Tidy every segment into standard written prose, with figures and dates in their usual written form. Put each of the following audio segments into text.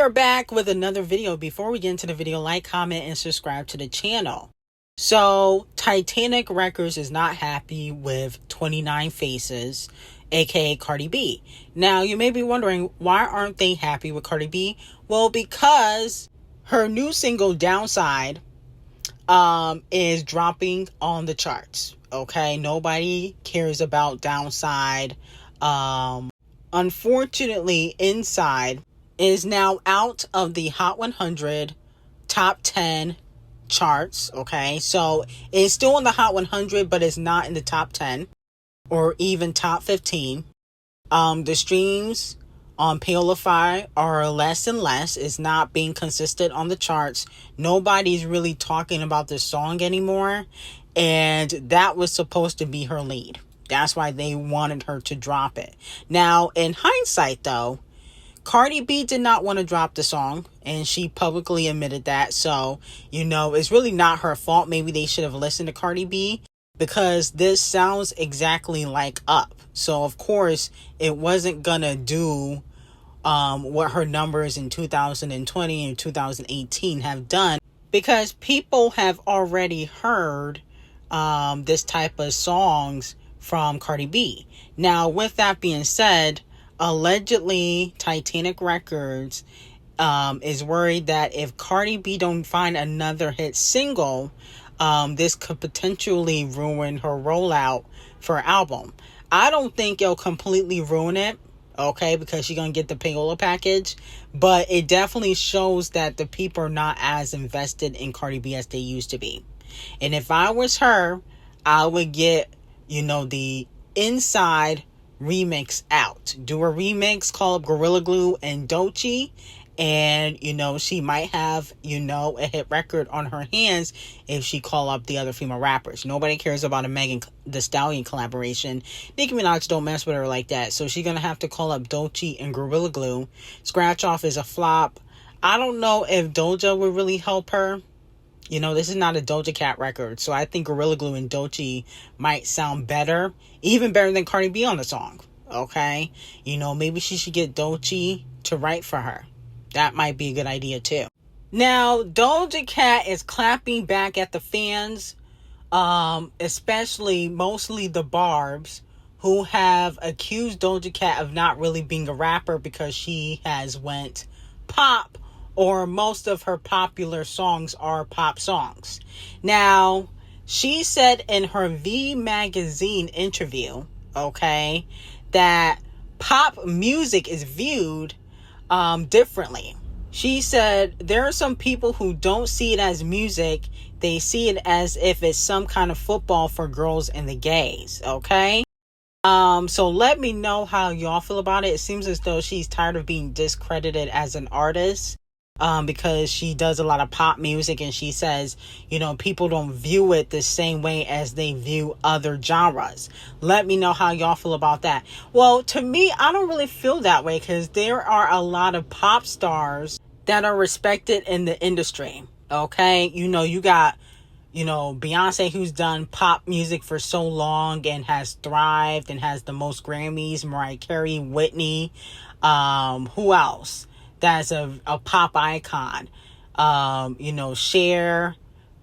We are back with another video. Before we get into the video, like, comment, and subscribe to the channel. So, Tlantic Records is not happy with 29 Faces, aka Cardi B. Now, you may be wondering, why aren't they happy with Cardi B? Well, because her new single, Downside, is dropping on the charts. Okay, nobody cares about Downside. Unfortunately, Inside is now out of the Hot 100 top 10 charts. Okay, so it's still in the Hot 100, but it's not in the top 10 or even top 15. The streams on FL0PPIN are less and less. It's not being consistent on the charts. Nobody's really talking about this song anymore, and that was supposed to be her lead. That's why they wanted her to drop it. Now, in hindsight, though, Cardi B did not want to drop the song, and she publicly admitted that. So, it's really not her fault. Maybe they should have listened to Cardi B, because this sounds exactly like Up. So, of course, it wasn't gonna do what her numbers in 2020 and 2018 have done, because people have already heard this type of songs from Cardi B. Now, with that being said, allegedly, Tlantic Records is worried that if Cardi B don't find another hit single, this could potentially ruin her rollout for her album. I don't think it'll completely ruin it, okay, because she's going to get the payola package, but it definitely shows that the people are not as invested in Cardi B as they used to be. And if I was her, I would get, the Inside remix out. Do a remix, call up Gorilla Glue and D0JA, and she might have a hit record on her hands if she call up the other female rappers. Nobody cares about a Megan Thee Stallion collaboration. Nicki Minaj don't mess with her like that, so she's gonna have to call up D0JA and Gorilla Glue. Scratch Off is a flop. I don't know if Doja would really help her. This is not a Doja Cat record, so I think Gorilla Glue and D0JA might sound better, even better than Cardi B on the song, okay? Maybe she should get D0JA to write for her. That might be a good idea, too. Now, Doja Cat is clapping back at the fans, especially mostly the Barbs, who have accused Doja Cat of not really being a rapper because she has went pop, or most of her popular songs are pop songs. Now, she said in her V Magazine interview, okay, that pop music is viewed differently. She said there are some people who don't see it as music. They see it as if it's some kind of football for girls and the gays, okay? So let me know how y'all feel about it. It seems as though she's tired of being discredited as an artist, because she does a lot of pop music, and she says, people don't view it the same way as they view other genres. Let me know how y'all feel about that. Well, to me, I don't really feel that way, because there are a lot of pop stars that are respected in the industry. Okay, you got, Beyonce, who's done pop music for so long and has thrived and has the most Grammys. Mariah Carey, Whitney, who else? That's a pop icon. Cher,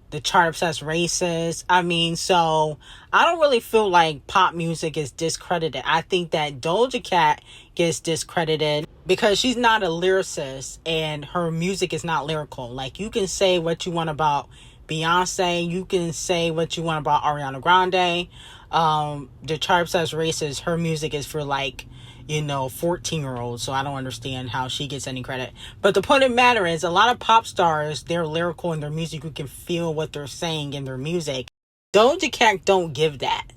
the chart obsessed racist. So I don't really feel like pop music is discredited. I think that Doja Cat gets discredited because she's not a lyricist and her music is not lyrical. Like, you can say what you want about Beyonce, you can say what you want about Ariana Grande. The chart obsessed racist, her music is for 14-year-olds, so I don't understand how she gets any credit. But the point of the matter is, a lot of pop stars, they're lyrical in their music. You can feel what they're saying in their music. Doja Cat don't give that.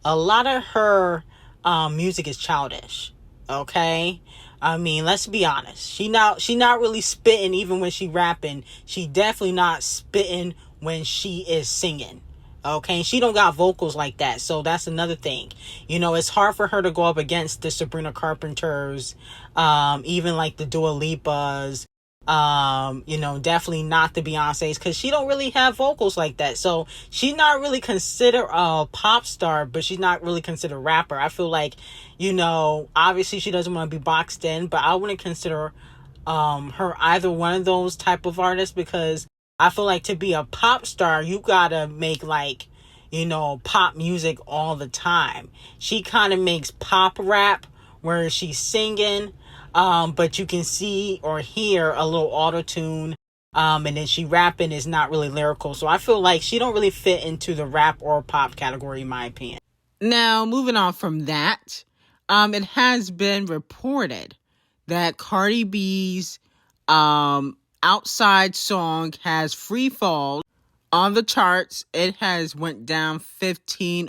A lot of her music is childish, okay? Let's be honest. She not really spitting even when she rapping. She definitely not spitting when she is singing. Okay, she don't got vocals like that, so that's another thing. It's hard for her to go up against the Sabrina Carpenters, even like the Dua Lipas, definitely not the Beyoncés, because she don't really have vocals like that. So she's not really considered a pop star, but she's not really considered a rapper. I feel like, obviously she doesn't want to be boxed in, but I wouldn't consider her either one of those type of artists, because I feel like to be a pop star, you gotta make like, pop music all the time. She kind of makes pop rap where she's singing, but you can see or hear a little auto-tune, and then she rapping is not really lyrical. So I feel like she don't really fit into the rap or pop category, in my opinion. Now, moving on from that, it has been reported that Cardi B's Outside song has free fall on the charts. It has went down 15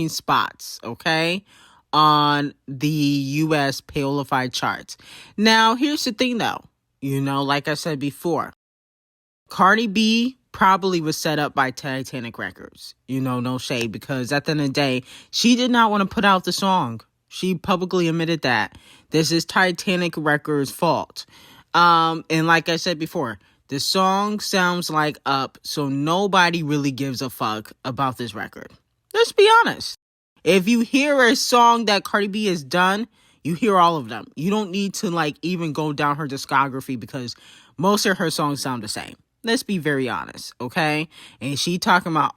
spots, okay, on the US Payola charts. Now, here's the thing though, like I said before, Cardi B probably was set up by Titanic Records, no shade, because at the end of the day, she did not want to put out the song. She publicly admitted that. This is Titanic Records' fault. And like I said before, the song sounds like Up, so nobody really gives a fuck about this record. Let's be honest. If you hear a song that Cardi B has done, you hear all of them. You don't need to even go down her discography because most of her songs sound the same. Let's be very honest, okay? And she talking about,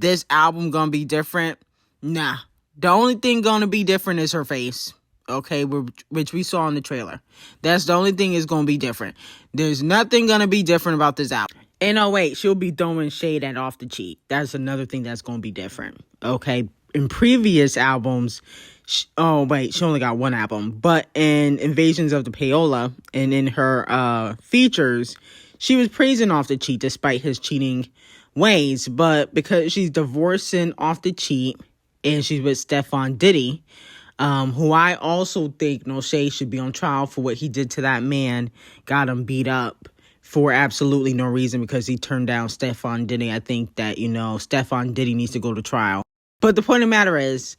this album gonna be different. Nah. The only thing gonna be different is her face. Okay, which we saw in the trailer. That's the only thing is going to be different. There's nothing going to be different about this album. And wait, she'll be throwing shade at Off the Cheat. That's another thing that's going to be different. Okay, in previous albums, she only got one album. But in Invasions of the Payola and in her features, she was praising Off the Cheat despite his cheating ways. But because she's divorcing Off the Cheat and she's with Diddy, who I also think, no shade, should be on trial for what he did to that man, got him beat up for absolutely no reason because he turned down Diddy. I think that, Diddy needs to go to trial. But the point of the matter is,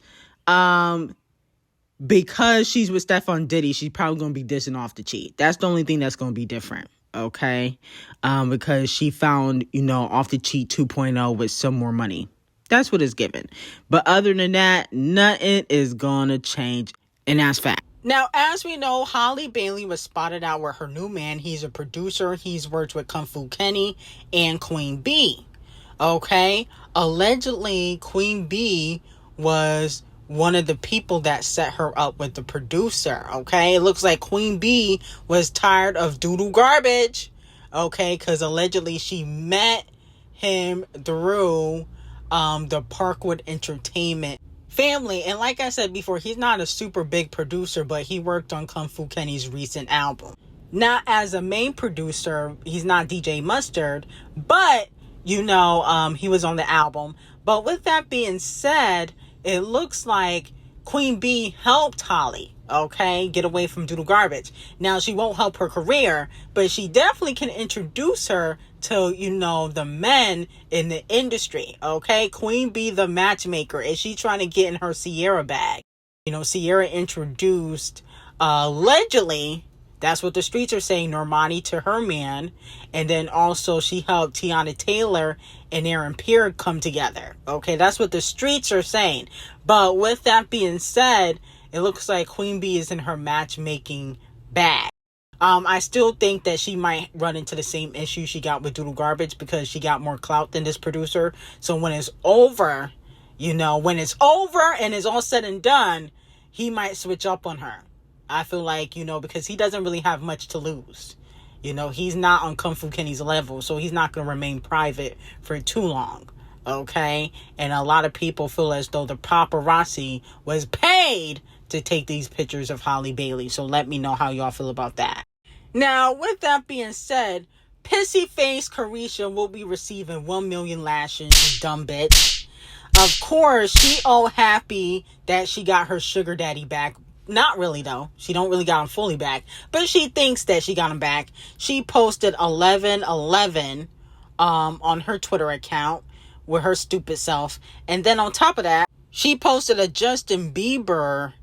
because she's with Diddy, she's probably going to be dissing Off the Cheat. That's the only thing that's going to be different, okay? Because she found, Off the Cheat 2.0 with some more money. That's what it's given. But other than that, nothing is going to change. And that's fact. Now, as we know, Halle Bailey was spotted out with her new man. He's a producer. He's worked with Kung Fu Kenny and Queen B. Okay? Allegedly, Queen B was one of the people that set her up with the producer. Okay? It looks like Queen B was tired of doodle garbage. Okay? Because allegedly she met him through the Parkwood Entertainment family. And like I said before, he's not a super big producer, but he worked on Kung Fu Kenny's recent album. Not as a main producer, he's not DJ Mustard, but he was on the album. But with that being said, it looks like Queen B helped Holly, okay, get away from doodle garbage. Now, she won't help her career, but she definitely can introduce her to, the men in the industry, okay? Queen B, the matchmaker. Is she trying to get in her Sierra bag? Sierra introduced, allegedly, that's what the streets are saying, Normani to her man. And then also she helped Tiana Taylor and Aaron Pierre come together. Okay, that's what the streets are saying. But with that being said, it looks like Queen B is in her matchmaking bag. I still think that she might run into the same issue she got with Doodle Garbage because she got more clout than this producer. So when it's over, when it's over and it's all said and done, he might switch up on her. I feel like, because he doesn't really have much to lose. He's not on Kung Fu Kenny's level, so he's not going to remain private for too long. Okay? And a lot of people feel as though the paparazzi was paid to take these pictures of Halle Bailey. So let me know how y'all feel about that. Now, with that being said, Pissy Face Carisha will be receiving 1 million lashes, you dumb bitch. Of course, she all happy that she got her sugar daddy back. Not really, though. She don't really got him fully back. But she thinks that she got him back. She posted 11/11 on her Twitter account with her stupid self. And then on top of that, she posted a Justin Bieber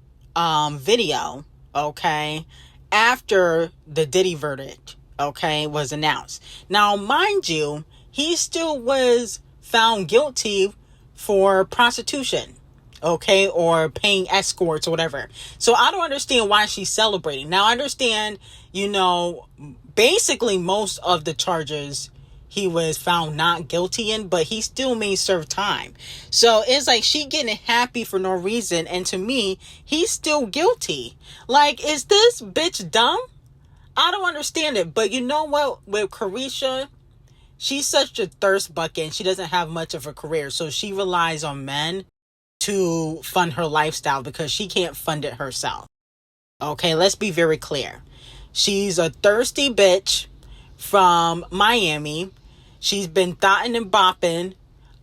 video, okay, after the Diddy verdict, okay, was announced. Now, mind you, he still was found guilty for prostitution. okay, or paying escorts or whatever. So I don't understand why she's celebrating. Now I understand, basically most of the charges he was found not guilty in, but he still may serve time. So it's like she getting happy for no reason, and to me, he's still guilty. Like, is this bitch dumb? I don't understand it. But you know what? With Carisha, she's such a thirst bucket and she doesn't have much of a career. So she relies on men to fund her lifestyle because she can't fund it herself. Okay, let's be very clear. She's a thirsty bitch from Miami. She's been thotting and bopping,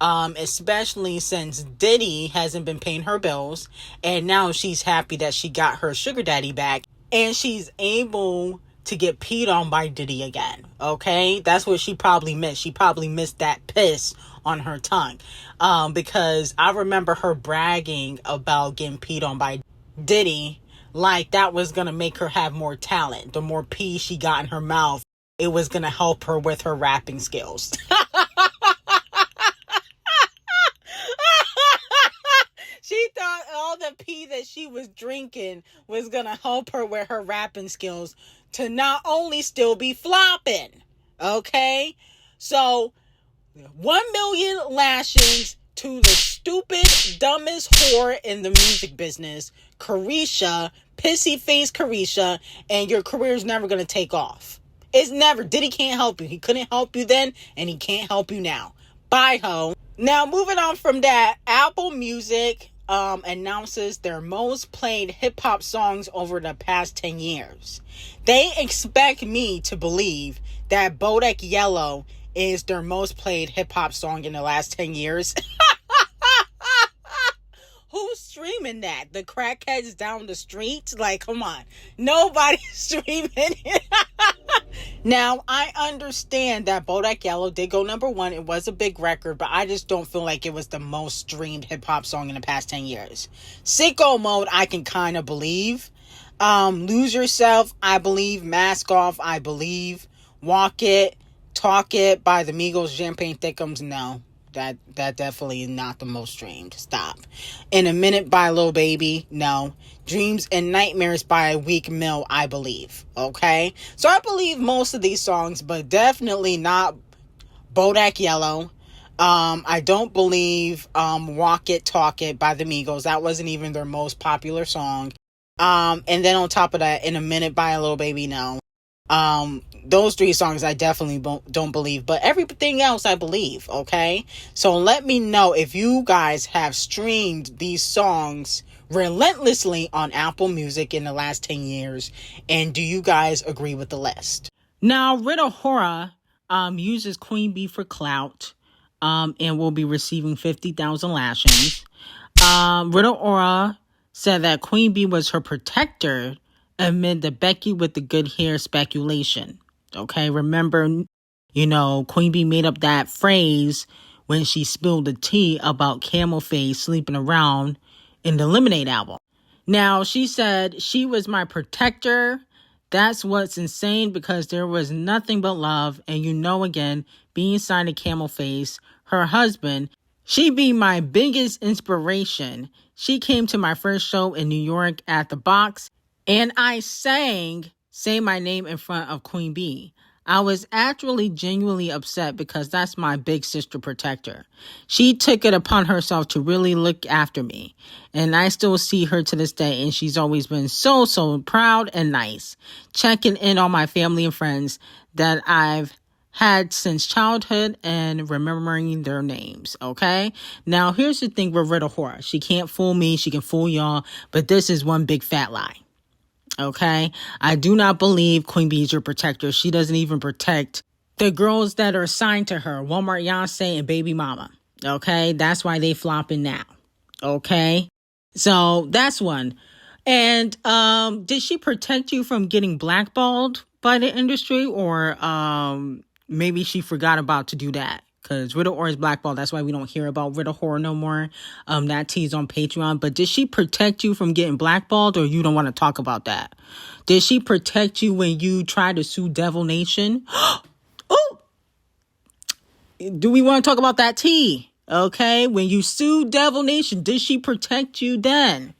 especially since Diddy hasn't been paying her bills. And now she's happy that she got her sugar daddy back. And she's able to get peed on by Diddy again. Okay? That's what she probably missed. She probably missed that piss on her tongue. Because I remember her bragging about getting peed on by Diddy like that was going to make her have more talent. The more pee she got in her mouth, it was going to help her with her rapping skills. She thought all the pee that she was drinking was going to help her with her rapping skills to not only still be flopping. Okay? So, 1 million lashings to the stupid, dumbest whore in the music business, Carisha, pissy face Carisha, and your career's never going to take off. It's never. Diddy can't help you. He couldn't help you then, and he can't help you now. Bye, ho. Now, moving on from that, Apple Music announces their most played hip-hop songs over the past 10 years. They expect me to believe that Bodak Yellow is their most played hip-hop song in the last 10 years. Who's streaming that? The crackheads down the street? Like, come on. Nobody's streaming it. Now, I understand that Bodak Yellow did go number 1. It was a big record, but I just don't feel like it was the most streamed hip-hop song in the past 10 years. Sicko Mode, I can kind of believe. Lose Yourself, I believe. Mask Off, I believe. Walk It, Talk It by the Migos, Champagne Thickums, no. That definitely is not the most streamed. Stop. In a Minute by Lil Baby, no. Dreams and Nightmares by Weak Mill, I believe. Okay? So I believe most of these songs, but definitely not Bodak Yellow. I don't believe Walk It, Talk It by the Migos. That wasn't even their most popular song. And then on top of that, In a Minute by Lil Baby, no. Those 3 songs I definitely don't believe, but everything else I believe, okay? So let me know if you guys have streamed these songs relentlessly on Apple Music in the last 10 years, and do you guys agree with the list? Now, Rita Ora uses Queen Bee for clout, and will be receiving 50,000 lashings. Rita Ora said that Queen Bee was her protector amid the Becky with the good hair speculation. Okay, remember, Queen Bee made up that phrase when she spilled the tea about Camel Face sleeping around in the Lemonade album. Now, she said she was my protector. That's what's insane because there was nothing but love. And again, being signed to Camel Face, her husband, she be my biggest inspiration. She came to my first show in New York at the Box. And I sang Say My Name in front of Queen Bee. I was actually genuinely upset because that's my big sister protector. She took it upon herself to really look after me. And I still see her to this day. And she's always been so, so proud and nice. Checking in on my family and friends that I've had since childhood and remembering their names, okay? Now, here's the thing with Rita Ora. She can't fool me. She can fool y'all. But this is one big fat lie. Okay, I do not believe Queen Bee is your protector. She doesn't even protect the girls that are assigned to her, Walmart Beyonce and Baby Mama. Okay, that's why they flopping now. Okay, so that's one. And did she protect you from getting blackballed by the industry, or maybe she forgot about to do that? Because Rita Ora is blackballed. That's why we don't hear about Rita Ora no more. That tea's on Patreon. But did she protect you from getting blackballed, or you don't want to talk about that? Did she protect you when you tried to sue Devil Nation? Oh! Do we want to talk about that tea? Okay? When you sued Devil Nation, did she protect you then?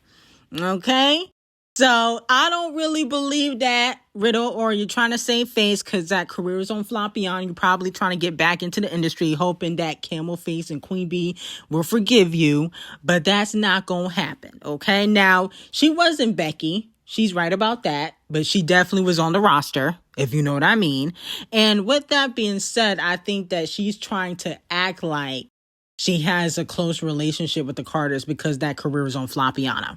Okay? So I don't really believe that, Riddle, or you're trying to save face because that career is on floppy on. You're probably trying to get back into the industry, hoping that Camel Face and Queen Bee will forgive you. But that's not going to happen. Okay? Now, she wasn't Becky. She's right about that. But she definitely was on the roster, if you know what I mean. And with that being said, I think that she's trying to act like she has a close relationship with the Carters because that career is on Floppiana.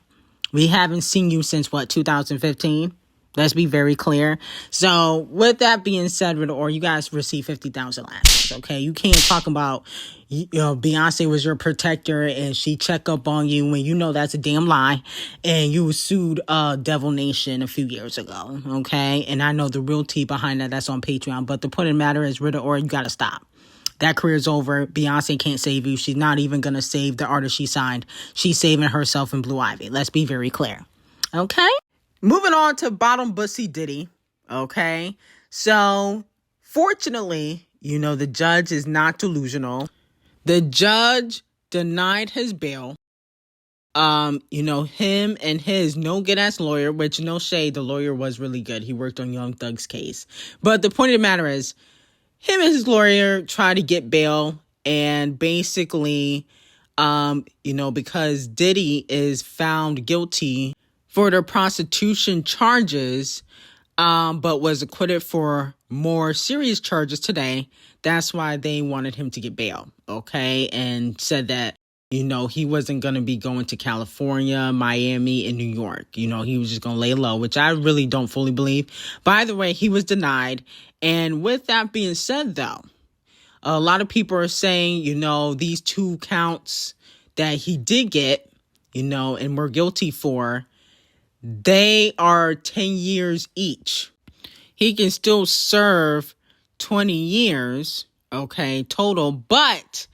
We haven't seen you since, 2015? Let's be very clear. So, with that being said, or you guys received 50,000 lashes, okay? You can't talk about, Beyonce was your protector and she checked up on you when you know that's a damn lie. And you sued Devil Nation a few years ago, okay? And I know the real tea behind that. That's on Patreon. But the point of the matter is, Rita Ora, you got to stop. That career's over. Beyonce can't save you. She's not even going to save the artist she signed. She's saving herself and Blue Ivy. Let's be very clear. Okay? Moving on to Bottom Bussy Diddy. Okay? So, fortunately, the judge is not delusional. The judge denied his bail. Him and his no good ass lawyer, which no shade, the lawyer was really good. He worked on Young Thug's case. But the point of the matter is, him and his lawyer tried to get bail, and basically, because Diddy is found guilty for the prostitution charges, but was acquitted for more serious charges today. That's why they wanted him to get bail, okay? And said that, he wasn't going to be going to California, Miami, and New York. He was just going to lay low, which I really don't fully believe. By the way, he was denied. And with that being said, though, a lot of people are saying, these 2 counts that he did get, and were guilty for, they are 10 years each. He can still serve 20 years, okay, total, but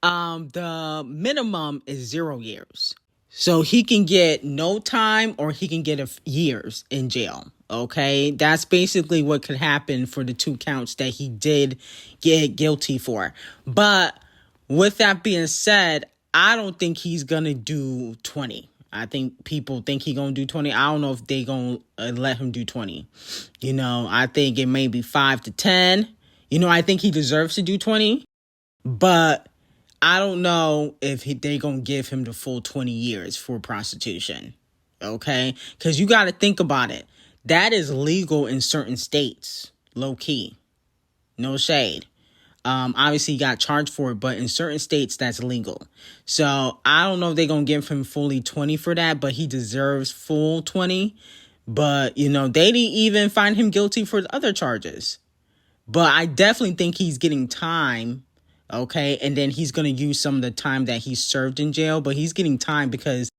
the minimum is 0 years. So he can get no time or he can get years in jail. Okay, that's basically what could happen for the 2 counts that he did get guilty for. But with that being said, I don't think he's going to do 20. I think people think he's going to do 20. I don't know if they going to let him do 20. I think it may be 5 to 10. I think he deserves to do 20. But I don't know if they going to give him the full 20 years for prostitution. Okay? Because you got to think about it. That is legal in certain states. Low key. No shade. Obviously, he got charged for it, but in certain states, that's legal. So, I don't know if they're going to give him fully 20 for that, but he deserves full 20. But, they didn't even find him guilty for the other charges. But I definitely think he's getting time, okay? And then he's going to use some of the time that he served in jail, but he's getting time because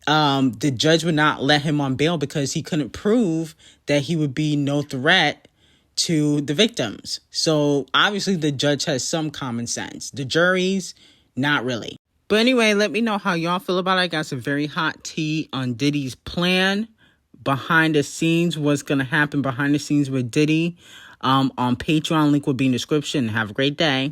the judge would not let him on bail because he couldn't prove that he would be no threat to the victims. So obviously the judge has some common sense. The jury's not really. But anyway, let me know how y'all feel about it. I got some very hot tea on Diddy's plan behind the scenes, what's going to happen behind the scenes with Diddy on Patreon. Link will be in the description. Have a great day.